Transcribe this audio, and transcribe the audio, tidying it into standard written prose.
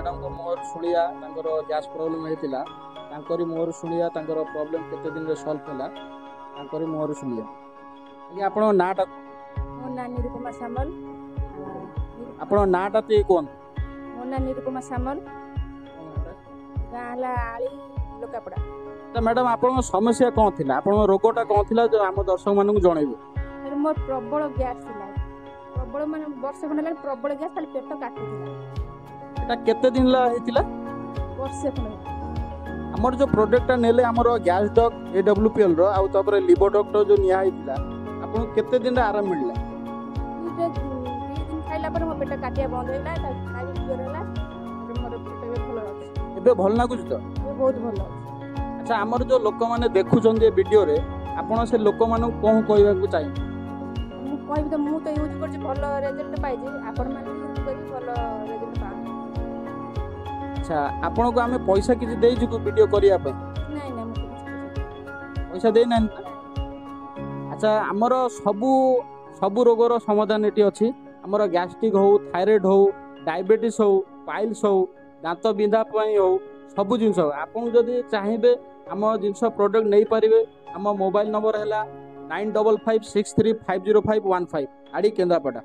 Madam को मोर शुणिया gas problem होता तांकरी मोर शुणिया प्रॉब्लम केते दिन रे सॉल्व होला तांकरी मोर शुणिया आज्ञा आपण नाटा मो ना निरुपमा सामल आपण नाटा ते कोन मो ना निरुपमा सामल गाला आली लोकापड़ा। तो मैडम आपण समस्या कौन थिला आपण रोगटा कौन थिला जो हम दर्शक मानू जणैबो फिर मोर प्रबल गैस थिला प्रबल माने वर्ष खंड लागल प्रबल गैस खाली पेट काटुथिला एटा केते दिन ला हेतिला वर्ष खंड हमर जो प्रोडक्ट नेले हमर गैस डॉक एडब्ल्यूपीएल रो आ तपर लिवर डॉक्टर जो निया हेतिला आपण केते दिन रे आराम मिलला ये दिन खाइला पर मो पेट काटिया बंद होला ता खाइ क्लियर होला मोर पेट भल अछि एबे भल लागुछ तो ये बहुत भल अछि। अच्छा हमर जो लोक माने देखुछन ए वीडियो रे आपण से लोक मानु कोन कहबा को चाहि मु कहबी त मु तो यूज करछि भल रिजल्ट पाइछि आपण माने यूज करी भल रिजल्ट पा। अच्छा आपण को हमें पैसा किछि देइ छु वीडियो करिया पे नहीं नहीं मु पैसा देइ ना अच्छा हमर सबु रोगर समाधान एटी अछि हमर गैस्ट्रिक हो थायराइड हो डायबिटीज हो पाइल्स हो दांत बिंधा पई हो सबु जिंस आपन जदि चाहिबे हम जिंस प्रोडक्ट नहीं पारिबे हम मोबाइल नंबर हैला 9556350515 आडी केंद्रापड़ा।